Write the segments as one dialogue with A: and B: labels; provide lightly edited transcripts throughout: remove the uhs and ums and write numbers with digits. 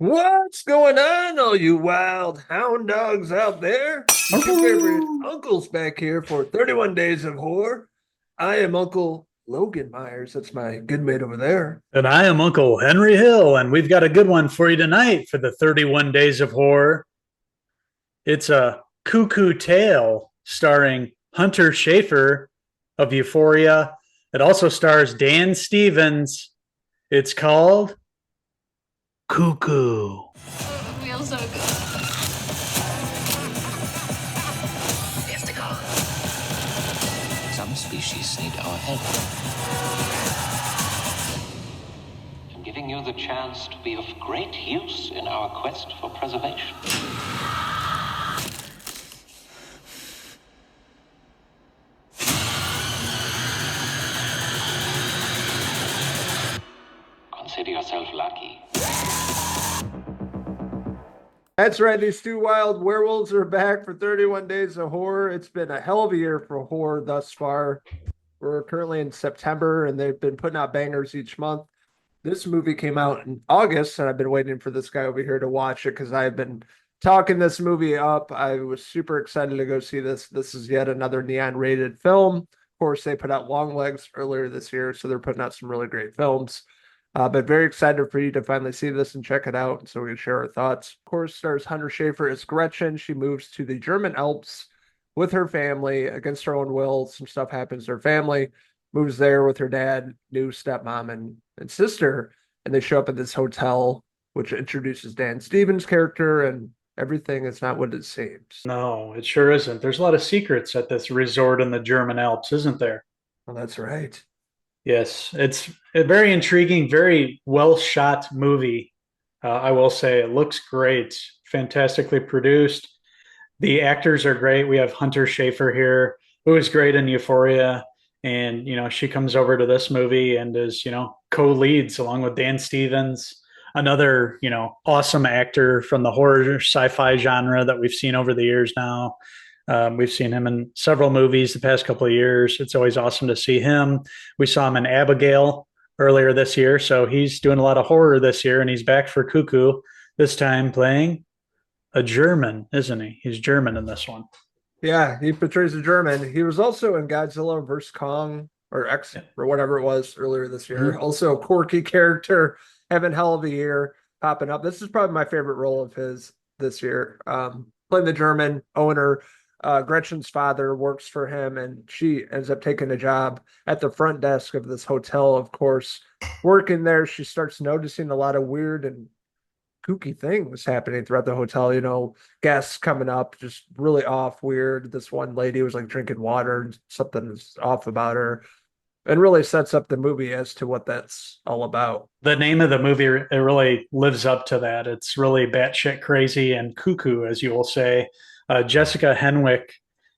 A: What's going on, all you wild hound dogs out there? Your two favorite uncles back here for 31 Days of Horror. I am Uncle Logan Myers. That's my good mate over there.
B: And I am Uncle Henry Hill, and we've got a good one for you tonight for the 31 Days of Horror. It's a Cuckoo Tale starring Hunter Schafer of Euphoria. It also stars Dan Stevens. It's called Cuckoo.
C: Feels so good.
D: We have to go. Some species need our help.
E: I'm giving you the chance to be of great use in our quest for preservation. Consider yourself lucky.
A: That's right. These two wild werewolves are back for 31 Days of Horror. It's been a hell of a year for horror thus far. We're currently in September, and they've been putting out bangers each month. This movie came out in August, and I've been waiting for this guy over here to watch it because I've been talking this movie up. I was super excited to go see this. This is yet another neon rated film. Of course, they put out Long Legs earlier this year, so they're putting out some really great films. But very excited for you to finally see this and check it out so we can share our thoughts. Of course, stars Hunter Schafer as Gretchen. She moves to the German Alps with her family against her own will. Some stuff happens to her family, moves there with her dad, new stepmom, and sister. And they show up at this hotel, which introduces Dan Stevens' character, and everything is not what it seems.
B: No, it sure isn't. There's a lot of secrets at this resort in the German Alps, isn't there?
A: Well, that's right.
B: Yes, it's a very intriguing, very well shot movie. I will say it looks great, fantastically produced. The actors are great. We have Hunter Schafer here, who is great in Euphoria. And, she comes over to this movie and is, co-leads along with Dan Stevens, another, awesome actor from the horror sci-fi genre that we've seen over the years now. We've seen him in several movies the past couple of years. It's always awesome to see him. We saw him in Abigail earlier this year. So he's doing a lot of horror this year, and he's back for Cuckoo, this time playing a German, isn't he? He's German in this one.
A: Yeah, he portrays a German. He was also in Godzilla vs. Kong or X
B: Yeah.
A: or whatever it was earlier this year.
B: Mm-hmm.
A: Also a quirky character, having hell of a year popping up. This is probably my favorite role of his this year. Playing the German owner. Gretchen's father works for him, and she ends up taking a job at the front desk of this hotel. Of course, working there, she starts noticing a lot of weird and kooky things happening throughout the hotel. Guests coming up, just really off, weird. This one lady was like drinking water, and something was off about her, and really sets up the movie as to what that's all about.
B: The name of the movie, it really lives up to that. It's really batshit crazy and cuckoo, as you will say. Jessica Henwick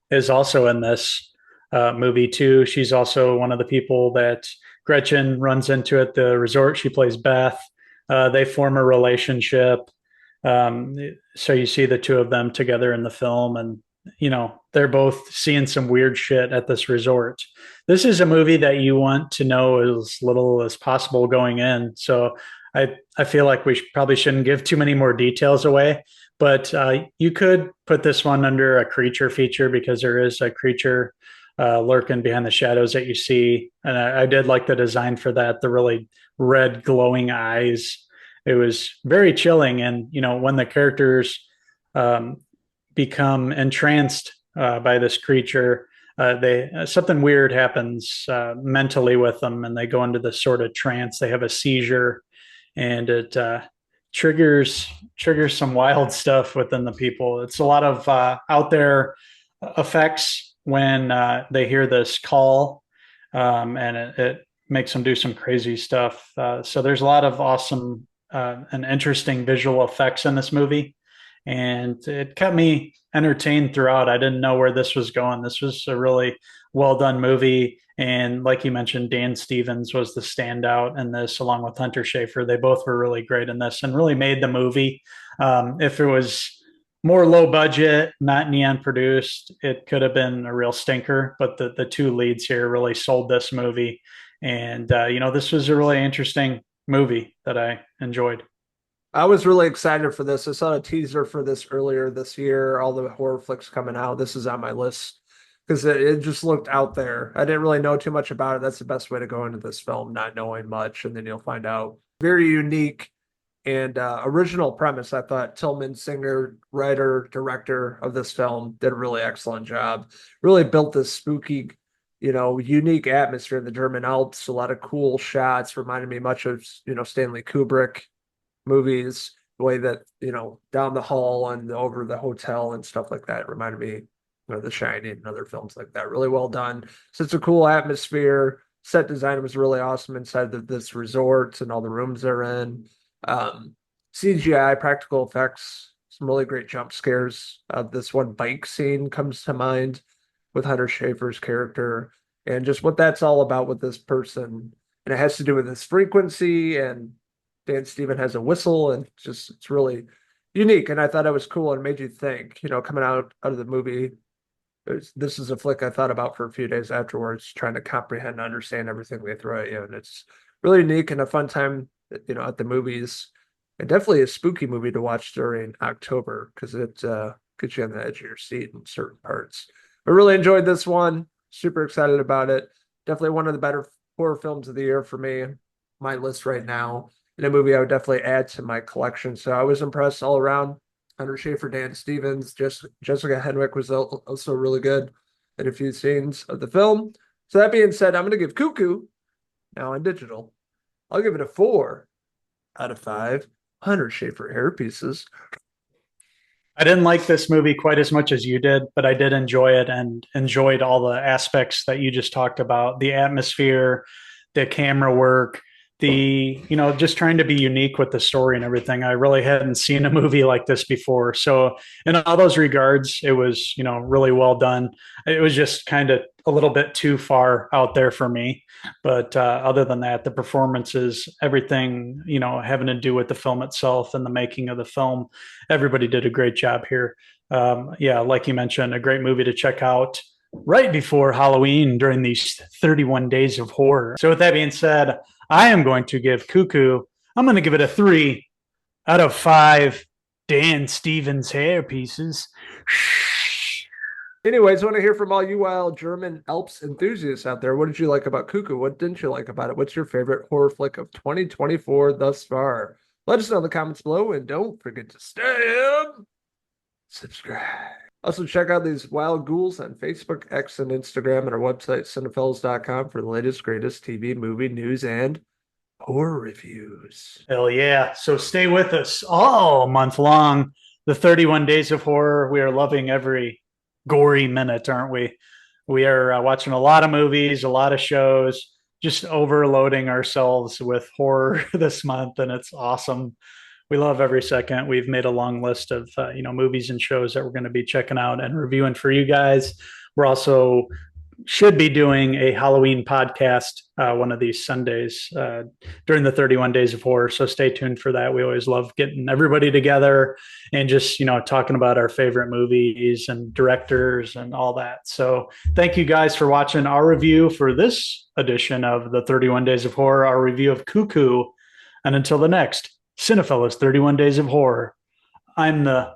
B: is also in this movie too. She's also one of the people that Gretchen runs into at the resort. She plays Beth. They form a relationship. So you see the two of them together in the film, and they're both seeing some weird shit at this resort. This is a movie that you want to know as little as possible going in. So I feel like we probably shouldn't give too many more details away. But you could put this one under a creature feature because there is a creature lurking behind the shadows that you see. And I did like the design for that, the really red glowing eyes. It was very chilling. And, when the characters um, become entranced by this creature, they something weird happens mentally with them, and they go into this sort of trance. They have a seizure, and it triggers some wild stuff within the people. It's a lot of out there effects when they hear this call, and it makes them do some crazy stuff. So there's a lot of awesome and interesting visual effects in this movie, and it kept me entertained throughout. I didn't know where this was going. This was a really well done movie. And like you mentioned, Dan Stevens was the standout in this, along with Hunter Schafer. They both were really great in this and really made the movie. If it was more low budget, not neon produced, it could have been a real stinker. But the two leads here really sold this movie. And, this was a really interesting movie that I enjoyed.
A: I was really excited for this. I saw a teaser for this earlier this year. All the horror flicks coming out. This is on my list because it just looked out there. I didn't really know too much about it. That's the best way to go into this film, not knowing much, and then you'll find out. Very unique and original premise. I thought Tillman Singer, writer, director of this film, did a really excellent job. Really built this spooky, unique atmosphere in the German Alps. A lot of cool shots, reminded me much of Stanley Kubrick movies, the way that, down the hall and over the hotel and stuff like that reminded me, The Shining and other films like that. Really well done. So it's a cool atmosphere. Set design was really awesome inside this resort and all the rooms they're in. CGI, practical effects, some really great jump scares. This one bike scene comes to mind with Hunter Schafer's character and just what that's all about with this person. And it has to do with this frequency, and Dan Steven has a whistle, and it's really unique. And I thought it was cool and made you think, coming out of the movie. This is a flick I thought about for a few days afterwards, trying to comprehend and understand everything they throw at you. And it's really unique and a fun time, at the movies. And definitely a spooky movie to watch during October because it gets you on the edge of your seat in certain parts. I really enjoyed this one. Super excited about it. Definitely one of the better horror films of the year for me. My list right now. And a movie I would definitely add to my collection. So I was impressed all around. Hunter Schafer, Dan Stevens, Jessica Henwick was also really good in a few scenes of the film. So that being said, I'm going to give Cuckoo, now on digital, I'll give it a 4 out of 5 Hunter Schafer hair pieces.
B: I didn't like this movie quite as much as you did, but I did enjoy it and enjoyed all the aspects that you just talked about, the atmosphere, the camera work, just trying to be unique with the story and everything. I really hadn't seen a movie like this before. So in all those regards, it was, really well done. It was just kind of a little bit too far out there for me. But other than that, the performances, everything, having to do with the film itself and the making of the film, everybody did a great job here. Yeah, like you mentioned, a great movie to check out right before Halloween during these 31 days of horror. So with that being said, I am going to give Cuckoo, I'm going to give it a 3 out of 5 Dan Stevens hair pieces.
A: Anyways, I want to hear from all you wild German Alps enthusiasts out there. What did you like about Cuckoo? What didn't you like about it? What's your favorite horror flick of 2024 thus far? Let us know in the comments below, and don't forget to subscribe. Also, check out these wild ghouls on Facebook, X, and Instagram, and our website, Cinephellas.com, for the latest, greatest TV, movie news, and horror reviews.
B: Hell yeah. So stay with us all month long. The 31 days of horror. We are loving every gory minute, aren't we? We are watching a lot of movies, a lot of shows, just overloading ourselves with horror this month, and it's awesome. We love every second. We've made a long list of movies and shows that we're going to be checking out and reviewing for you guys. We're also should be doing a Halloween podcast one of these Sundays during the 31 days of horror. So stay tuned for that. We always love getting everybody together and just, talking about our favorite movies and directors and all that. So thank you guys for watching our review for this edition of the 31 days of horror, our review of Cuckoo. And until the next Cinephellas 31 Days of Horror, I'm the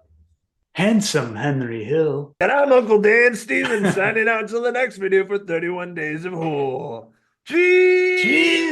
B: handsome Henry Hill.
A: And I'm Uncle Dan Stevens signing out until the next video for 31 Days of Horror. Cheese!